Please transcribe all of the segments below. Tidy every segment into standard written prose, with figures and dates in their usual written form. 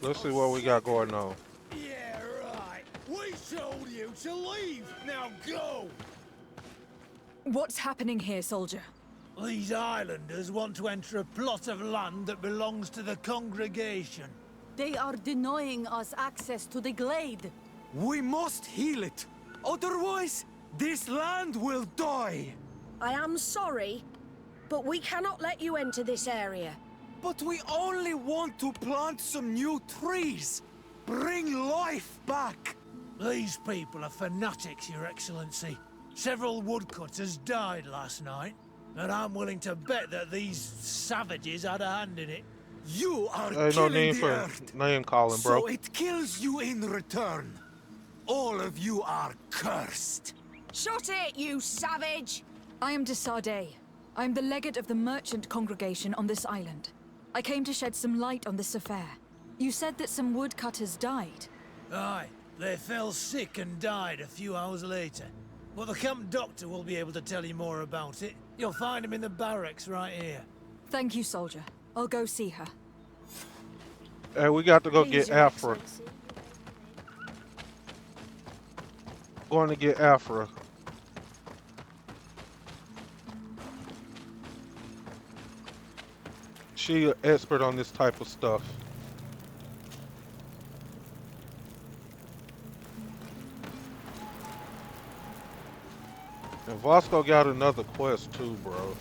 Let's see what we got going on. Yeah, right. We told you to leave. Now go. What's happening here, soldier? These islanders want to enter a plot of land that belongs to the congregation. They are denying us access to the glade. We must heal it. Otherwise, this land will die. I am sorry, but we cannot let you enter this area. But we only want to plant some new trees. Bring life back. These people are fanatics, Your Excellency. Several woodcutters died last night, and I'm willing to bet that these savages had a hand in it. You are Ain't no killing need the for earth, name calling, bro. so it kills you in return. All of you are cursed. Shut it, you savage! I am de Sade. I am the legate of the merchant congregation on this island. I came to shed some light on this affair. You said that some woodcutters died. Aye, they fell sick and died a few hours later. But the camp doctor will be able to tell you more about it. You'll find him in the barracks right here. Thank you, soldier. I'll go see her. Hey, we got to go Please, get Your Afra. Excellency. Going to get Afra. She an expert on this type of stuff. And Vasco got another quest too, bro.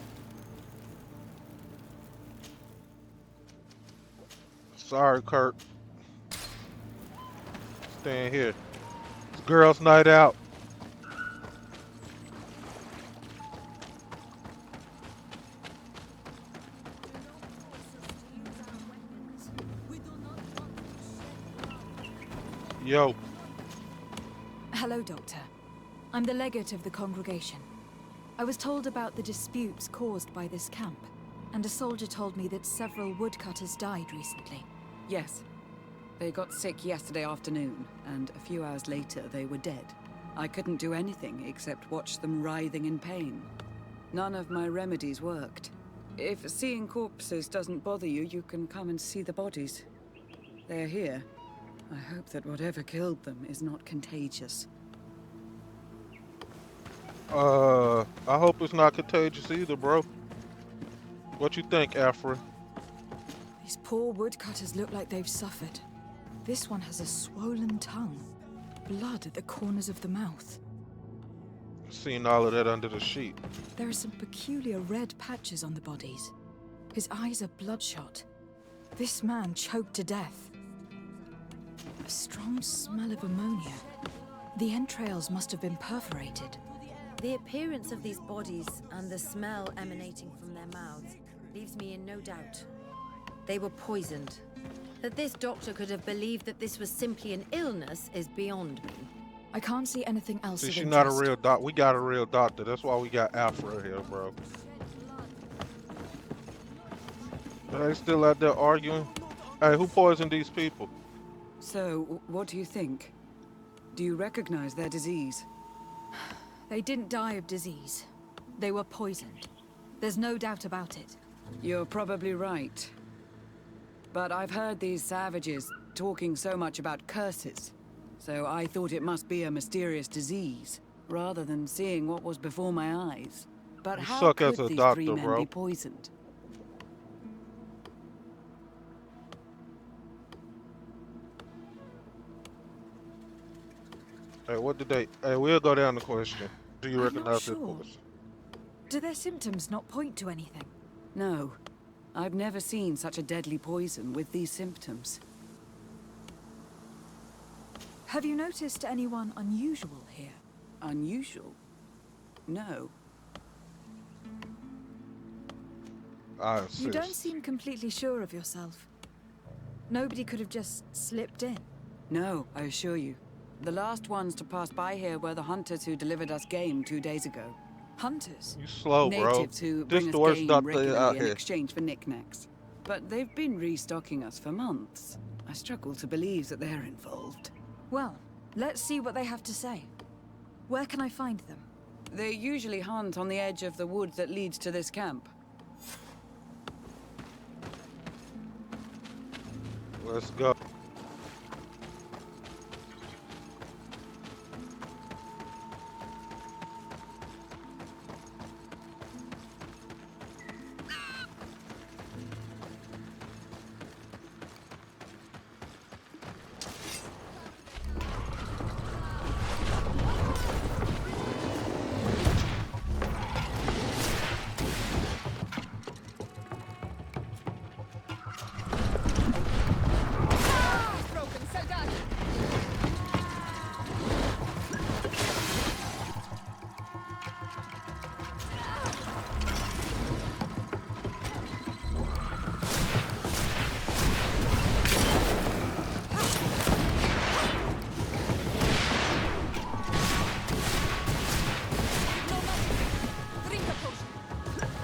Sorry, Kurt. Staying here. It's girls' night out. Yo. Hello, Doctor. I'm the legate of the congregation. I was told about the disputes caused by this camp, and a soldier told me that several woodcutters died recently. Yes. They got sick yesterday afternoon, and a few hours later they were dead. I couldn't do anything except watch them writhing in pain. None of my remedies worked. If seeing corpses doesn't bother you, you can come and see the bodies. They're here. I hope that whatever killed them is not contagious. I hope it's not contagious either, bro. What you think, Afra? These poor woodcutters look like they've suffered. This one has a swollen tongue, blood at the corners of the mouth. Seen all of that under the sheet. There are some peculiar red patches on the bodies. His eyes are bloodshot. This man choked to death. A strong smell of ammonia. The entrails must have been perforated. The appearance of these bodies and the smell emanating from their mouths leaves me in no doubt. They were poisoned. That this doctor could have believed that this was simply an illness is beyond me. I can't see anything else See, of she's interest. not a real doc. We got a real doctor. That's why we got Afra here, bro. They still out there arguing? Hey, who poisoned these people? So, what do you think? Do you recognize their disease? They didn't die of disease. They were poisoned. There's no doubt about it. You're probably right. But I've heard these savages talking so much about curses. So I thought it must be a mysterious disease, rather than seeing what was before my eyes. But You how suck could as a these doctor, three men bro. be poisoned? Hey, what did they... Hey, we'll go down the question. Do you I'm not recognize this sure. person? Do their symptoms not point to anything? No. I've never seen such a deadly poison with these symptoms. Have you noticed anyone unusual here? Unusual? No. I You don't insist. seem completely sure of yourself. Nobody could have just slipped in. No, I assure you. The last ones to pass by here were the hunters who delivered us game 2 days ago. Hunters? You slow, bro. Natives who This bring the us worst game doctor regularly out in here. exchange for knickknacks. But they've been restocking us for months. I struggle to believe that they're involved. Well, let's see what they have to say. Where can I find them? They usually hunt on the edge of the wood that leads to this camp. Let's go.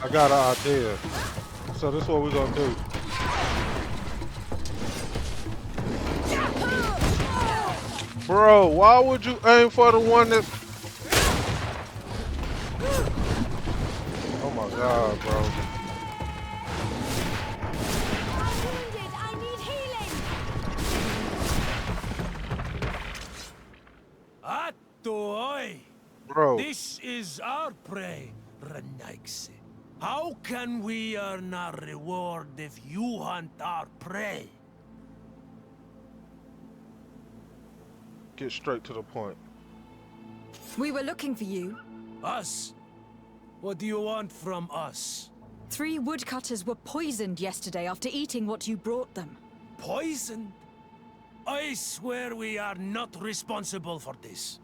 I got an idea. So this is what we're gonna do. Bro, why would you aim for the one that's... Oh my god, bro. I'm wounded. I need healing. Atoy! Bro, This is our prey, Renaigse. How can we earn our reward if you hunt our prey? get straight to the point. We were looking for you. Us? What do you want from us? 3 woodcutters were poisoned yesterday after eating what you brought them. Poisoned? I swear we are not responsible for this.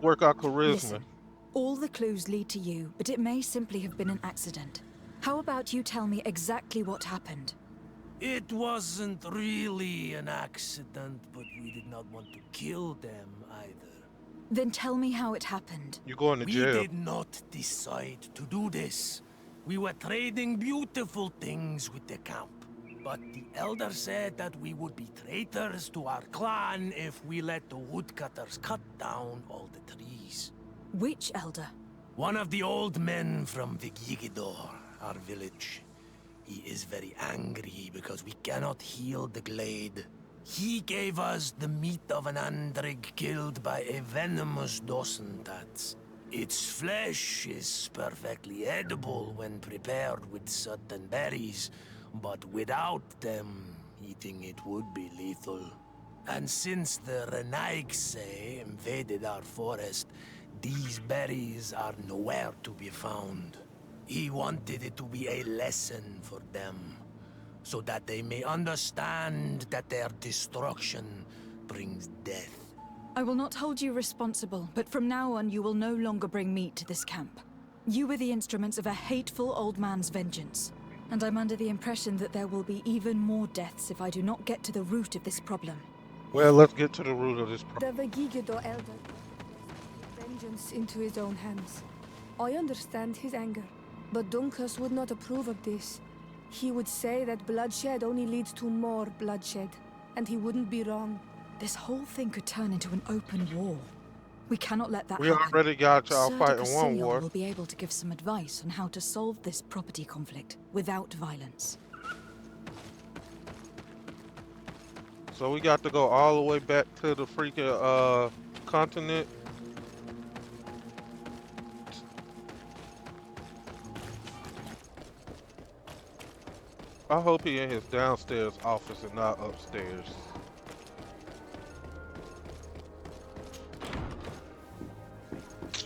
Work our charisma. Listen, all the clues lead to you, but it may simply have been an accident. How about you tell me exactly what happened? It wasn't really an accident, but we did not want to kill them either. Then tell me how it happened. You going to We jail. did not decide to do this. We were trading beautiful things with the camp. But the elder said that we would be traitors to our clan if we let the woodcutters cut down all the trees. Which elder? One of the old men from Vigigidor, our village. He is very angry because we cannot heal the glade. He gave us the meat of an andrig killed by a venomous dosentats. Its flesh is perfectly edible when prepared with certain berries, but without them, eating it would be lethal. And since the Renaigse invaded our forest, these berries are nowhere to be found. He wanted it to be a lesson for them, so that they may understand that their destruction brings death. I will not hold you responsible, but from now on you will no longer bring meat to this camp. You were the instruments of a hateful old man's vengeance, and I'm under the impression that there will be even more deaths if I do not get to the root of this problem. Well, let's get to the root of this problem. The Vegigido elder took vengeance into his own hands. I understand his anger, but Dunkus would not approve of this. He would say that bloodshed only leads to more bloodshed, and he wouldn't be wrong. This whole thing could turn into an open war. We cannot let that We happen. already got y'all Sir fighting de one Cassillon war. will be able to give some advice on how to solve this property conflict without violence. So we got to go all the way back to the freaking continent. I hope he in his downstairs office and not upstairs.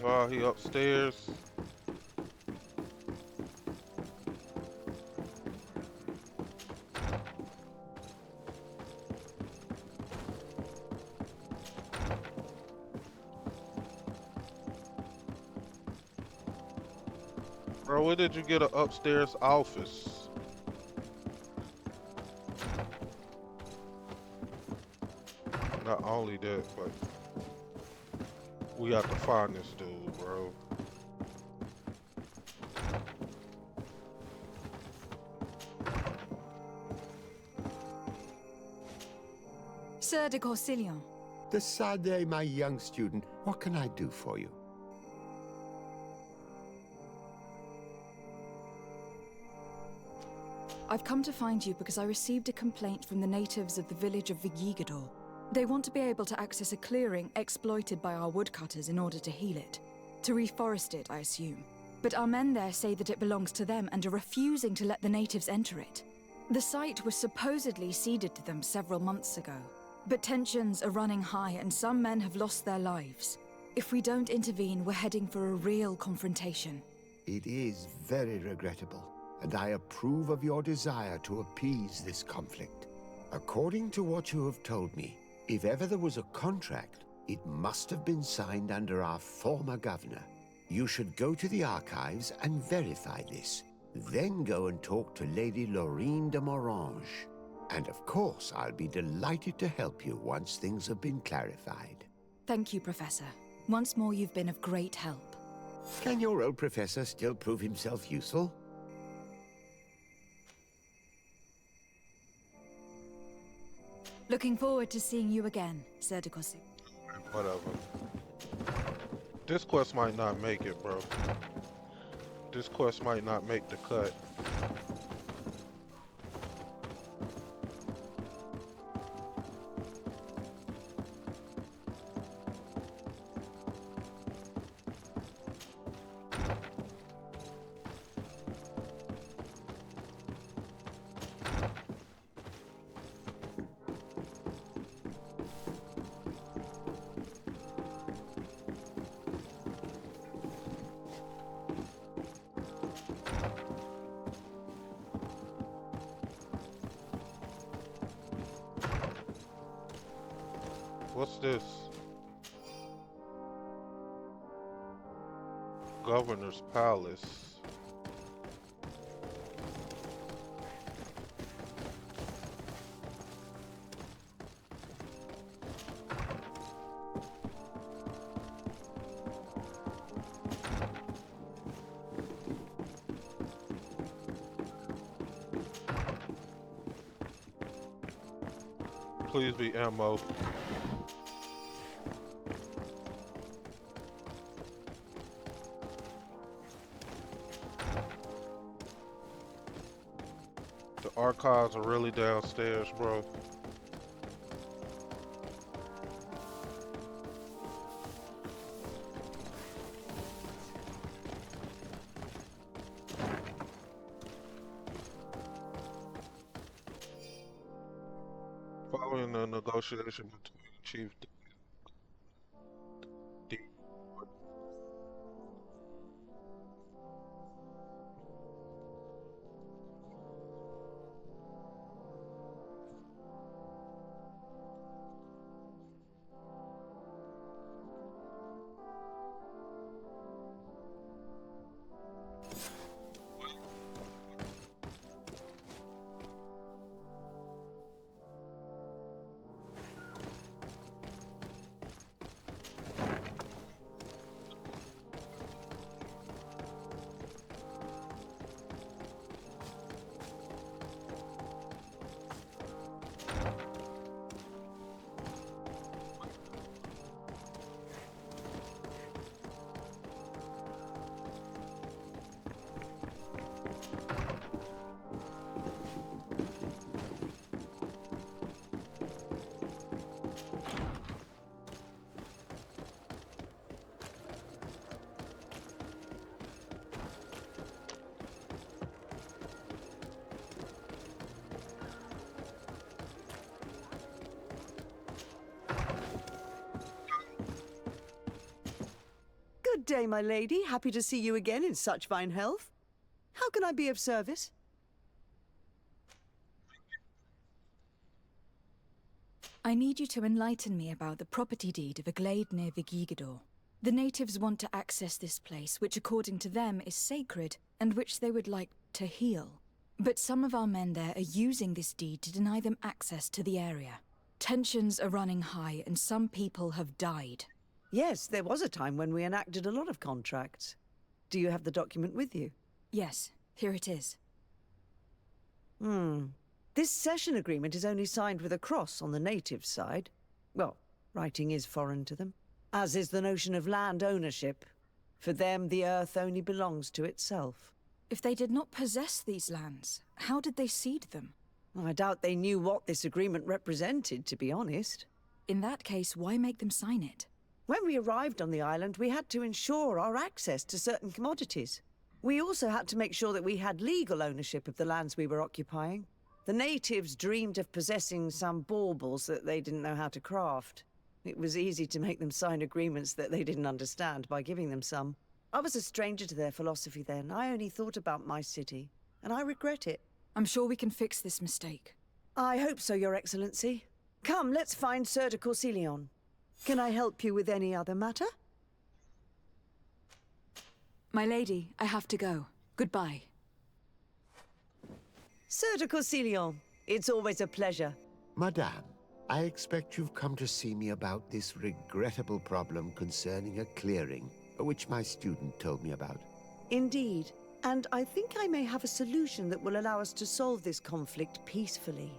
Oh, he upstairs. Bro, where did you get an upstairs office? Not only that, but we got to find this dude, bro. Sir de Cassillon, Sade, my young student, what can I do for you? I've come to find you because I received a complaint from the natives of the village of Vigigador. They want to be able to access a clearing exploited by our woodcutters in order to heal it. To reforest it, I assume. But our men there say that it belongs to them and are refusing to let the natives enter it. The site was supposedly ceded to them several months ago. But tensions are running high and some men have lost their lives. If we don't intervene, we're heading for a real confrontation. It is very regrettable, and I approve of your desire to appease this conflict. According to what you have told me, if ever there was a contract, it must have been signed under our former governor. You should go to the archives and verify this. Then go and talk to Lady Laurine de Morange. And of course, I'll be delighted to help you once things have been clarified. Thank you, Professor. Once more, you've been of great help. Can your old professor still prove himself useful? Looking forward to seeing you again, Sir de Cossé. Whatever. This quest might not make it, bro. This quest might not make the cut. What's this? Governor's Palace. Please be ammo. The archives are really downstairs, bro. Following the negotiation between Chief D. Good day, my lady. Happy to see you again in such fine health. How can I be of service? I need you to enlighten me about the property deed of a glade near Vigigador. The natives want to access this place, which according to them is sacred, and which they would like to heal. But some of our men there are using this deed to deny them access to the area. Tensions are running high, and some people have died. Yes, there was a time when we enacted a lot of contracts. Do you have the document with you? Yes, here it is. This cession agreement is only signed with a cross on the native side. Well, writing is foreign to them. As is the notion of land ownership. For them, the earth only belongs to itself. If they did not possess these lands, how did they cede them? I doubt they knew what this agreement represented, to be honest. In that case, why make them sign it? When we arrived on the island, we had to ensure our access to certain commodities. We also had to make sure that we had legal ownership of the lands we were occupying. The natives dreamed of possessing some baubles that they didn't know how to craft. It was easy to make them sign agreements that they didn't understand by giving them some. I was a stranger to their philosophy then. I only thought about my city, and I regret it. I'm sure we can fix this mistake. I hope so, Your Excellency. Come, let's find Sir de Corsilion. Can I help you with any other matter? My lady, I have to go. Goodbye. Sir de Corsilion, it's always a pleasure. Madame, I expect you've come to see me about this regrettable problem concerning a clearing, which my student told me about. Indeed. And I think I may have a solution that will allow us to solve this conflict peacefully.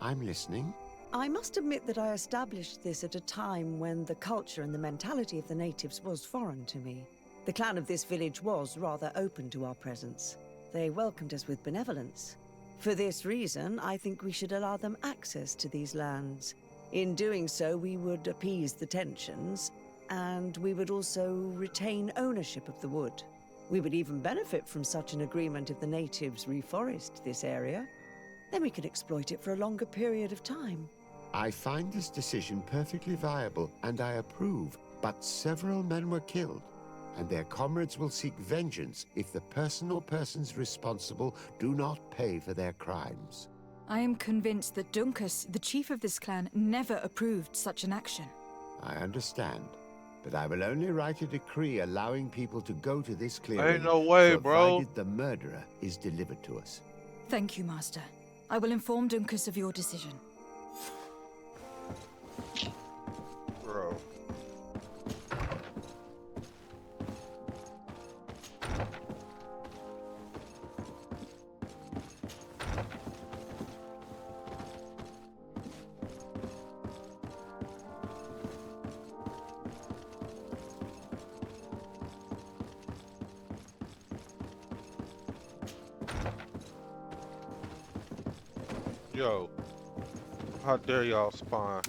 I'm listening. I must admit that I established this at a time when the culture and the mentality of the natives was foreign to me. The clan of this village was rather open to our presence. They welcomed us with benevolence. For this reason, I think we should allow them access to these lands. In doing so, we would appease the tensions, and we would also retain ownership of the wood. We would even benefit from such an agreement if the natives reforest this area. Then we could exploit it for a longer period of time. I find this decision perfectly viable, and I approve. But several men were killed, and their comrades will seek vengeance if the person or persons responsible do not pay for their crimes. I am convinced that Dunkus, the chief of this clan, never approved such an action. I understand. But I will only write a decree allowing people to go to this clearing. Ain't no way, bro. Provided the murderer is delivered to us. Thank you, Master. I will inform Dunkus of your decision. Bro. Yo, how dare y'all spawn?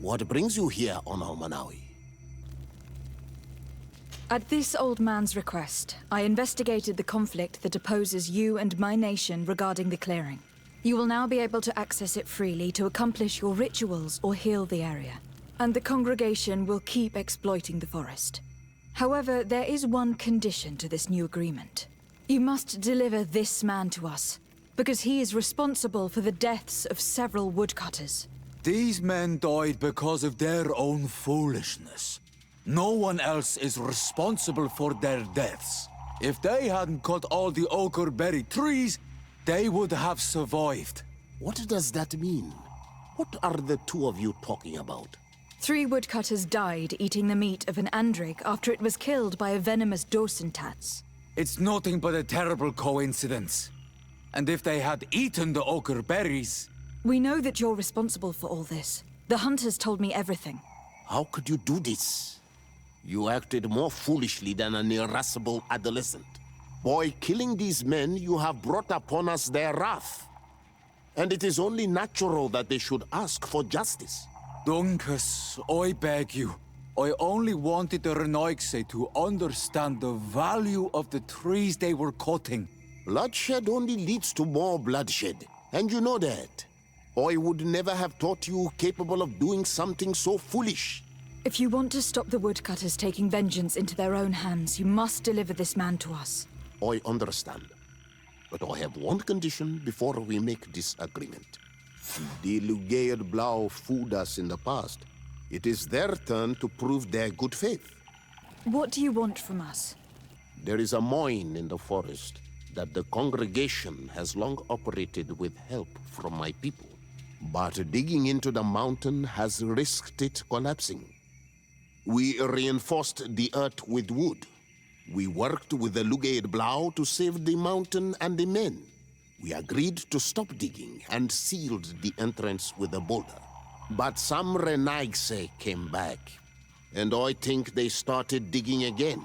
What brings you here on Manawi? At this old man's request, I investigated the conflict that opposes you and my nation regarding the clearing. You will now be able to access it freely to accomplish your rituals or heal the area. And the congregation will keep exploiting the forest. However, there is one condition to this new agreement. You must deliver this man to us, because he is responsible for the deaths of several woodcutters. These men died because of their own foolishness. No one else is responsible for their deaths. If they hadn't cut all the ochre berry trees, they would have survived. What does that mean? What are the two of you talking about? 3 woodcutters died eating the meat of an andrig after it was killed by a venomous dosentats. It's nothing but a terrible coincidence. And if they had eaten the ochre berries... We know that you're responsible for all this. The hunters told me everything. How could you do this? You acted more foolishly than an irascible adolescent. By killing these men, you have brought upon us their wrath. And it is only natural that they should ask for justice. Dunkus, I beg you. I only wanted the Renoixe to understand the value of the trees they were cutting. Bloodshed only leads to more bloodshed, and you know that. I would never have thought you capable of doing something so foolish. If you want to stop the woodcutters taking vengeance into their own hands, you must deliver this man to us. I understand. But I have one condition before we make this agreement. The Lugaid Blau fooled us in the past. It is their turn to prove their good faith. What do you want from us? There is a mine in the forest that the congregation has long operated with help from my people. But digging into the mountain has risked it collapsing. We reinforced the earth with wood. We worked with the Lugaid Blau to save the mountain and the men. We agreed to stop digging and sealed the entrance with a boulder. But some Renaigse came back, and I think they started digging again.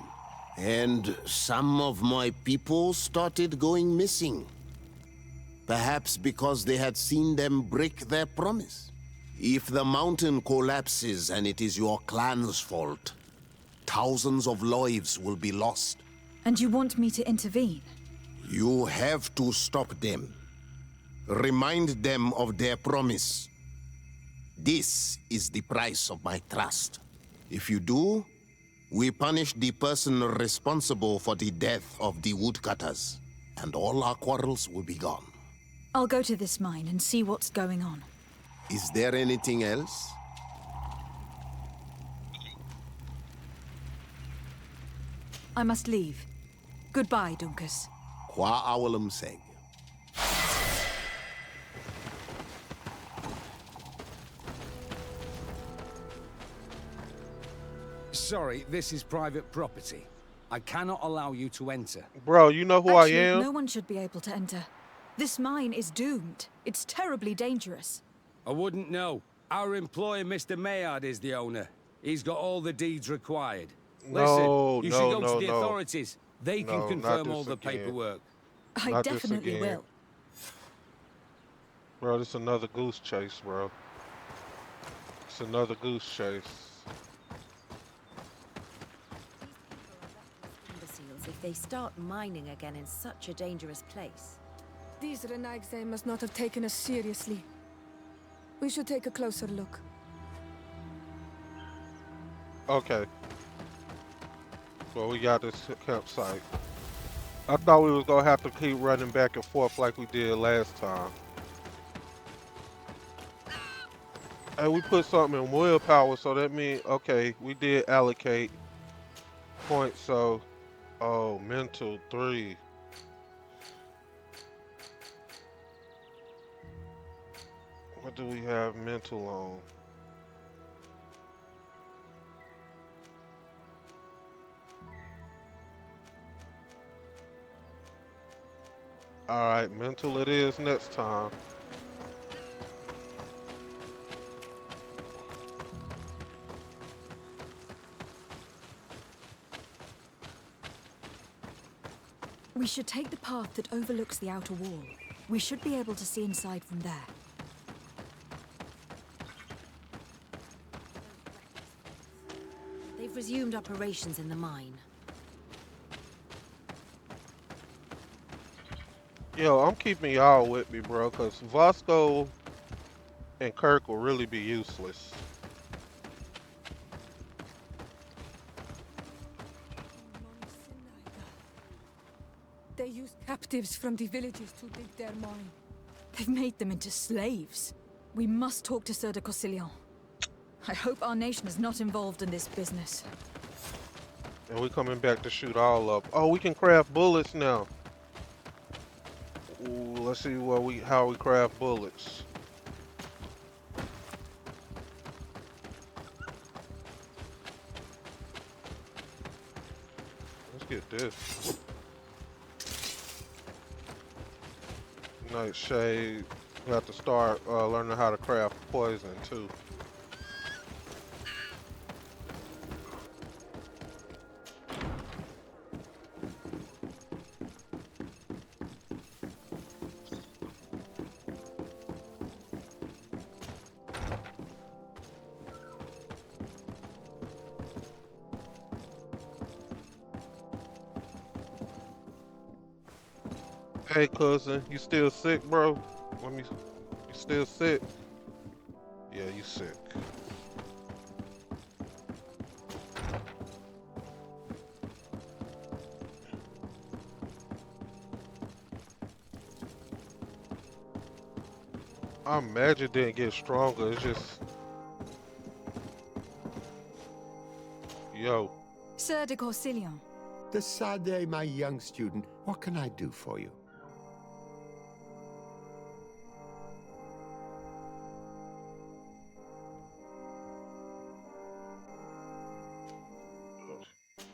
And some of my people started going missing. Perhaps because they had seen them break their promise. If the mountain collapses and it is your clan's fault, thousands of lives will be lost. And you want me to intervene? You have to stop them. Remind them of their promise. This is the price of my trust. If you do, we punish the person responsible for the death of the woodcutters, and all our quarrels will be gone. I'll go to this mine and see what's going on. Is there anything else? I must leave. Goodbye, Dunkus. Qua awalum seg. Sorry, this is private property. I cannot allow you to enter. Bro, you know who Actually, I am? no one should be able to enter. This mine is doomed. It's terribly dangerous. I wouldn't know. Our employer, Mr. Maillard, is the owner. He's got all the deeds required. No, Listen, you no, should go no, to the no. authorities. They can No, confirm not all this the again. paperwork. I Not this definitely again. will. Bro, this is another goose chase, bro. It's another goose chase. Imbeciles if they start mining again in such a dangerous place. These Renaigse must not have taken us seriously. We should take a closer look. Okay. Well, we got this campsite. I thought we was gonna have to keep running back and forth like we did last time. And we put something in willpower, so that means, okay, we did allocate points, so, oh, mental 3. What do we have mental on? Alright, mental it is next time. We should take the path that overlooks the outer wall. We should be able to see inside from there. They've resumed operations in the mine. Yo, I'm keeping y'all with me, bro, because Vasco and Kirk will really be useless. They use captives from the villages to dig their mine. They've made them into slaves. We must talk to Sir de Cossillon. I hope our nation is not involved in this business. And we coming back to shoot all up. Oh, we can craft bullets now. Ooh, let's see how we craft bullets. Let's get this. Nightshade. We have to start learning how to craft poison too. Hey cousin, you still sick, bro? You still sick? Yeah, you sick. Our magic didn't get stronger, it's just Sir de Corsilion. De Sade, my young student, what can I do for you?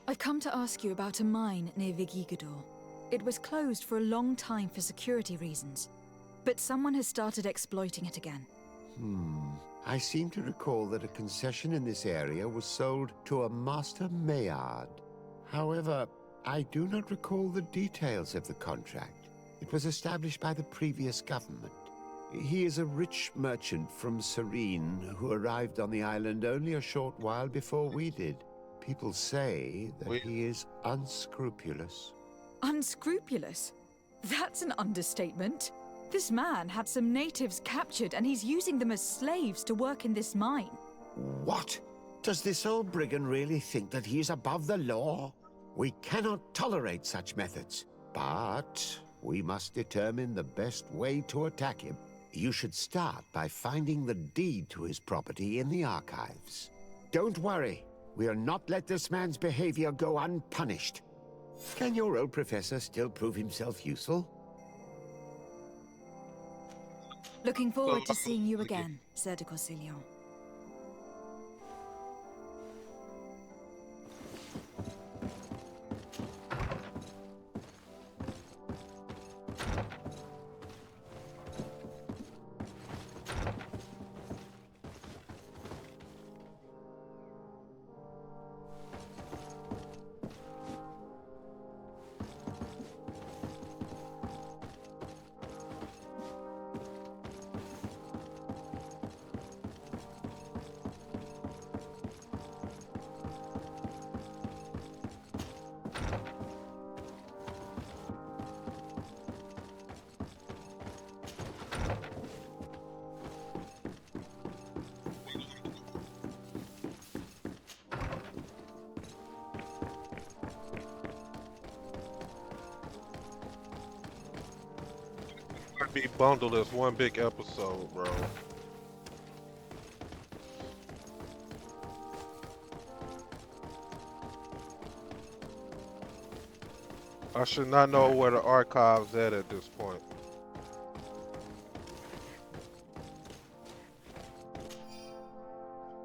I've come to ask you about a mine near Vigigador. It was closed for a long time for security reasons, but someone has started exploiting it again. I seem to recall that a concession in this area was sold to a Master Maillard. However, I do not recall the details of the contract. It was established by the previous government. He is a rich merchant from Serene who arrived on the island only a short while before we did. People say that he is unscrupulous. Unscrupulous? That's an understatement. This man had some natives captured and he's using them as slaves to work in this mine. What? Does this old brigand really think that he is above the law? We cannot tolerate such methods, but we must determine the best way to attack him. You should start by finding the deed to his property in the archives. Don't worry, we'll not let this man's behavior go unpunished. Can your old professor still prove himself useful? Looking forward to seeing you again, Sir de Corsilion. Be bundled as one big episode, bro. I should not know where the archive's at this point.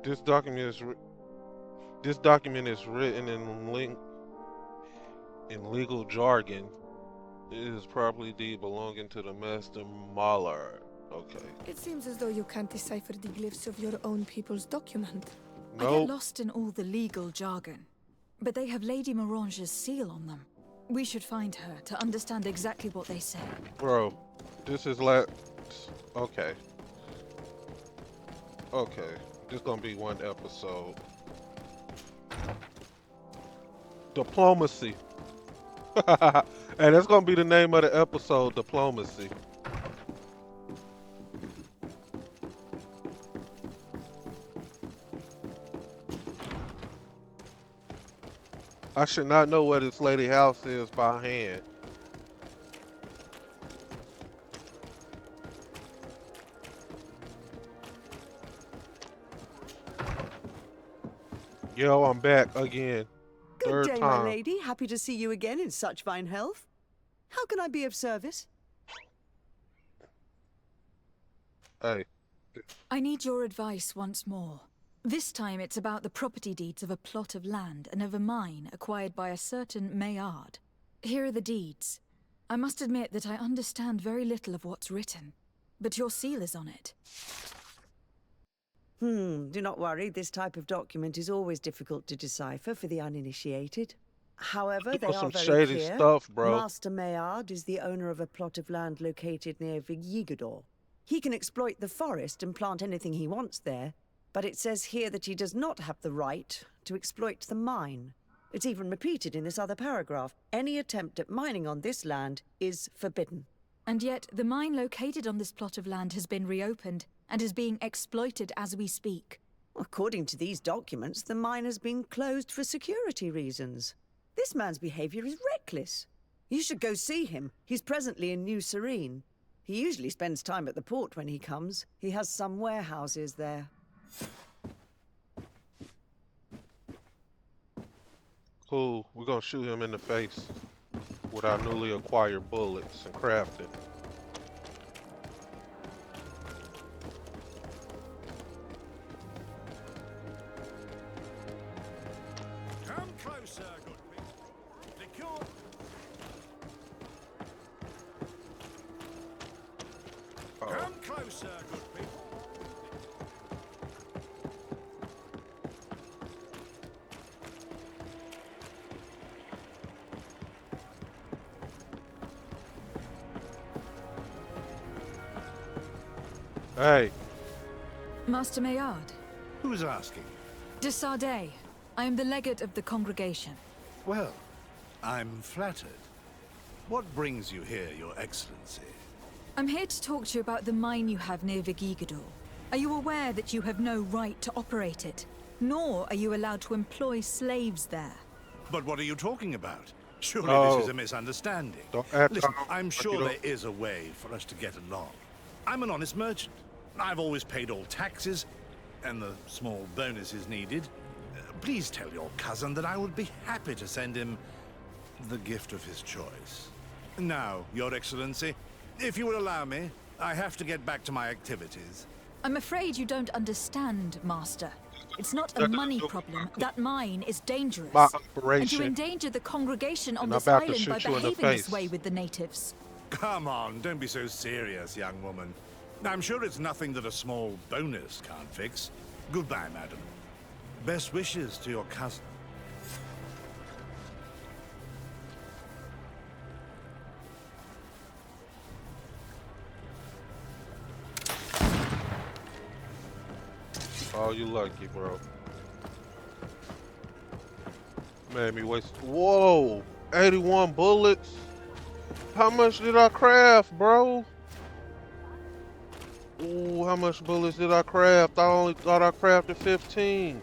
This document is written in legal jargon. It is probably deed belonging to the Master Mallard. Okay. It seems as though you can't decipher the glyphs of your own people's document. I get lost in all the legal jargon, but they have Lady Morange's seal on them. We should find her to understand exactly what they say. Bro, this is okay. Okay, this gonna be one episode. Diplomacy. And that's gonna be the name of the episode, Diplomacy. I should not know where this lady house is by hand. Yo, I'm back again. Good Third day, time. my lady. Happy to see you again in such fine health. How can I be of service? Hey. I need your advice once more. This time it's about the property deeds of a plot of land and of a mine acquired by a certain Maillard. Here are the deeds. I must admit that I understand very little of what's written, but your seal is on it. Do not worry. This type of document is always difficult to decipher for the uninitiated. However, they are some very shady clear. stuff, bro. Master Maillard is the owner of a plot of land located near Vigigador. He can exploit the forest and plant anything he wants there, but it says here that he does not have the right to exploit the mine. It's even repeated in this other paragraph. Any attempt at mining on this land is forbidden. And yet, the mine located on this plot of land has been reopened and is being exploited as we speak. According to these documents, the mine has been closed for security reasons. This man's behavior is reckless. You should go see him. He's presently in New Serene. He usually spends time at the port when he comes. He has some warehouses there. Cool. We're gonna shoot him in the face with our newly acquired bullets and craft it. Come closer, good people. The cure. Come closer, good people. Hey. Master Maillard. Who's asking? De Sardet. I am the legate of the congregation. Well, I'm flattered. What brings you here, Your Excellency? I'm here to talk to you about the mine you have near Vigigador. Are you aware that you have no right to operate it? Nor are you allowed to employ slaves there. But what are you talking about? Surely Oh. this is a misunderstanding. Don't act Listen, out I'm like sure you there don't- is a way for us to get along. I'm an honest merchant. I've always paid all taxes, and the small bonuses needed. Please tell your cousin that I would be happy to send him the gift of his choice. Now, Your Excellency, if you will allow me, I have to get back to my activities. I'm afraid you don't understand, Master. It's not a money problem. That mine is dangerous. My And you operation. endanger the congregation on And I'm this about to island shoot by you in the behaving this face. way with the natives. Come on, don't be so serious, young woman. I'm sure it's nothing that a small bonus can't fix. Goodbye, madam. Best wishes to your cousin. Oh, you lucky, bro. Made me waste. Whoa! 81 bullets? How much did I craft, bro? Ooh, how much bullets did I craft? I only thought I crafted 15.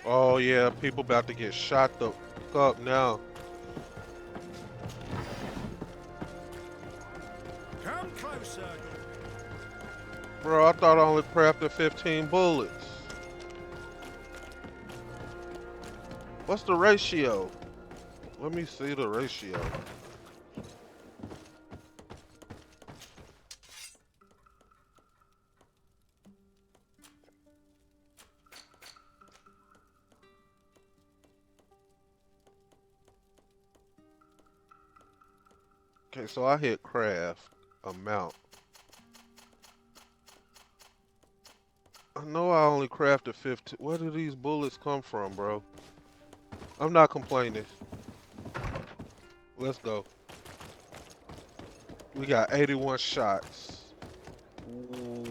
Oh, yeah, people about to get shot the fuck up now. Come closer, Bro, I thought I only crafted 15 bullets. What's the ratio? Let me see the ratio. Okay, so I hit craft amount. I know I only crafted 15. Where do these bullets come from, bro? I'm not complaining. Let's go. We got 81 shots. Ooh.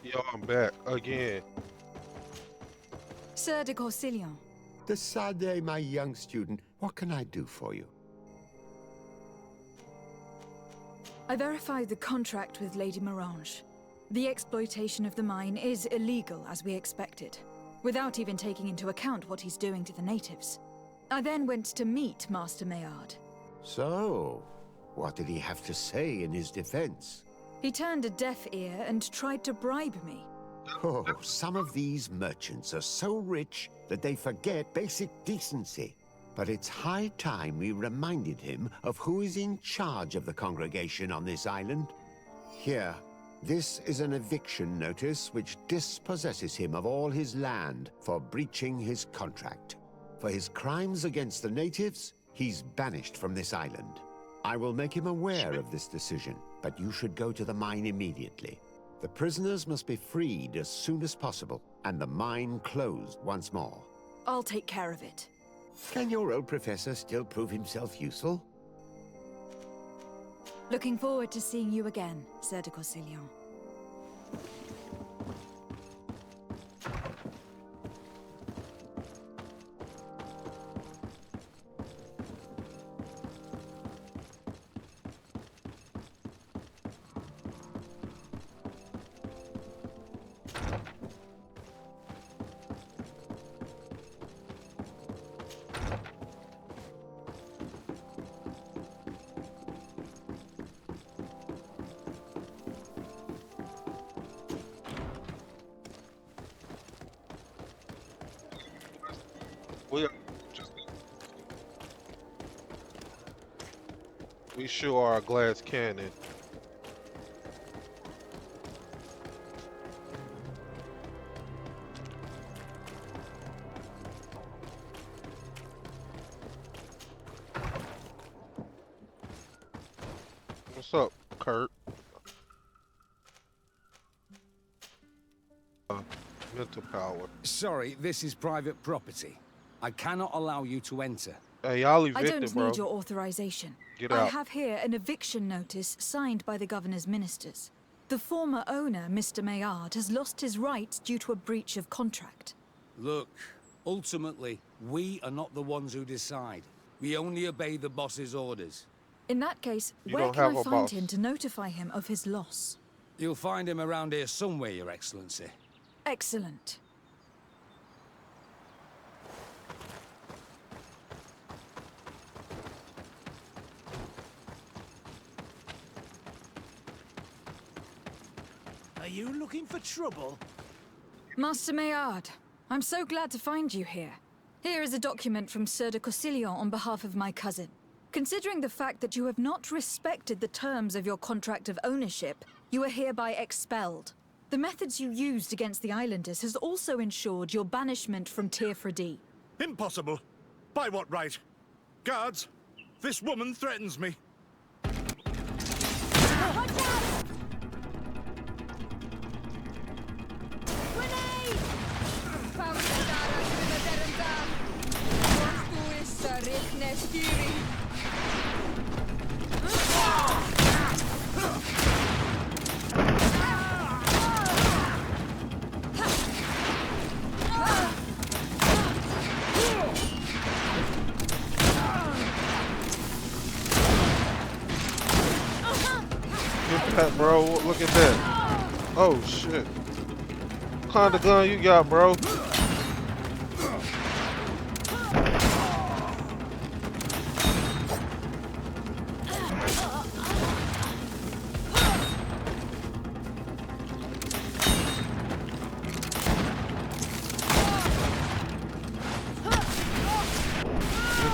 Yo, I'm back again. Sir de Corsilion. De Sardet, my young student, what can I do for you? I verified the contract with Lady Morange. The exploitation of the mine is illegal, as we expected, without even taking into account what he's doing to the natives. I then went to meet Master Maillard. So, what did he have to say in his defense? He turned a deaf ear and tried to bribe me. Oh, some of these merchants are so rich that they forget basic decency. But it's high time we reminded him of who is in charge of the congregation on this island. Here, this is an eviction notice which dispossesses him of all his land for breaching his contract. For his crimes against the natives, he's banished from this island. I will make him aware of this decision, but you should go to the mine immediately. The prisoners must be freed as soon as possible, and the mine closed once more. I'll take care of it. Can your old professor still prove himself useful? Looking forward to seeing you again, Sir de Corsilion. We just we sure are a glass cannon. What's up, Kurt? Mental power. Sorry, this is private property. I cannot allow you to enter. Hey, y'all I evicted, don't bro. need your authorization. Get I out. have here an eviction notice signed by the governor's ministers. The former owner, Mr. Maillard, has lost his rights due to a breach of contract. Look, ultimately, we are not the ones who decide. We only obey the boss's orders. In that case, You where don't can have I a find boss. him to notify him of his loss? You'll find him around here somewhere, Your Excellency. Excellent. Are you looking for trouble? Master Maillard, I'm so glad to find you here. Here is a document from Sieur de Cossillon on behalf of my cousin. Considering the fact that you have not respected the terms of your contract of ownership, you are hereby expelled. The methods you used against the islanders has also ensured your banishment from Teer Fradee. Impossible. By what right? Guards, this woman threatens me. Watch out! Grenade! Look at that, bro. Look at that. Oh, shit. What kind of gun you got, bro? Just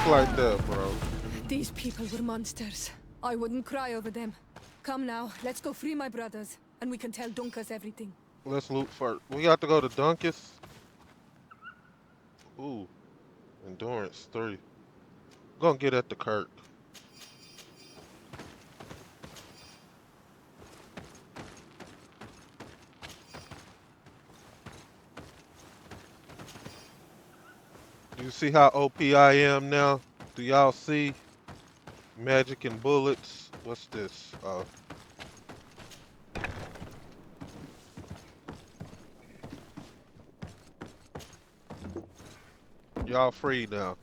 like that, bro. These people were monsters. I wouldn't cry over them. Come now, let's go free my brothers, and we can tell Dunkus everything. Let's loot first. We got to go to Dunkus. Ooh. Endurance 3. Gonna get at the Kirk. You see how OP I am now? Do y'all see? Magic and bullets. What's this? Y'all free now.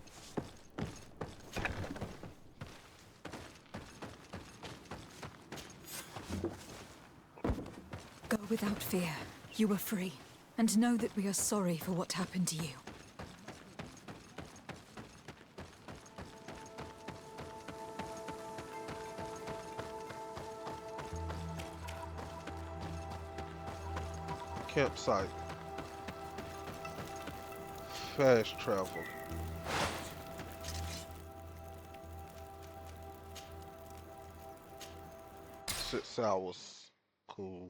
Go without fear. You are free. And know that we are sorry for what happened to you. Campsite. Fast travel. 6 hours. Cool.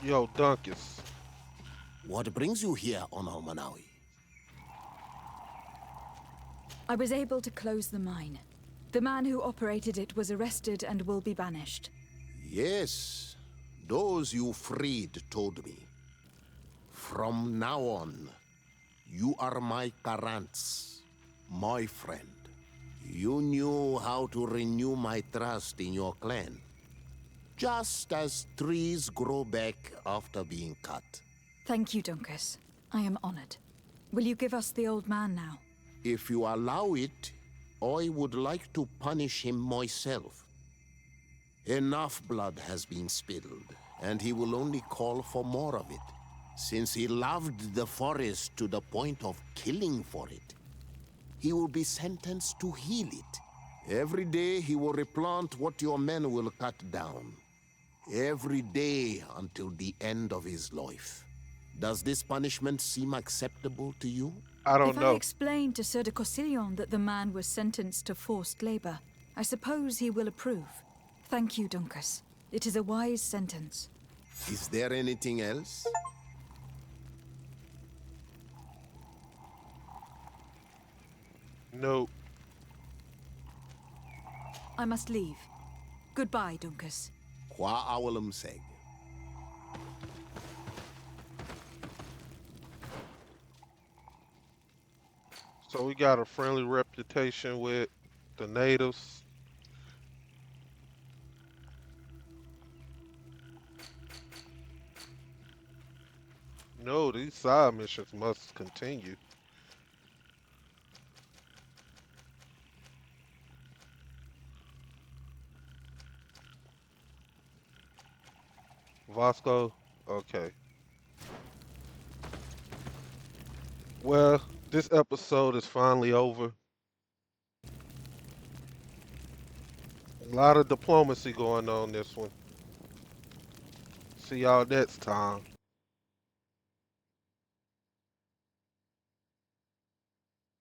Yo, Dunkus. What brings you here on Almanawi? I was able to close the mine. The man who operated it was arrested and will be banished. Yes, those you freed told me. From now on, you are my Karants, my friend. You knew how to renew my trust in your clan. Just as trees grow back after being cut. Thank you, Dunkus. I am honored. Will you give us the old man now? If you allow it, I would like to punish him myself. Enough blood has been spilled, and he will only call for more of it, since he loved the forest to the point of killing for it. He will be sentenced to heal it. Every day he will replant what your men will cut down. Every day until the end of his life. Does this punishment seem acceptable to you? I don't If know. I explain to Sir de Cossillon that the man was sentenced to forced labor, I suppose he will approve. Thank you, Duncas. It is a wise sentence. Is there anything else? Nope. I must leave. Goodbye, Duncas. Qua awalum seg. So we got a friendly reputation with the natives. No, these side missions must continue. Vasco? Okay. Well, this episode is finally over. A lot of diplomacy going on this one. See y'all next time.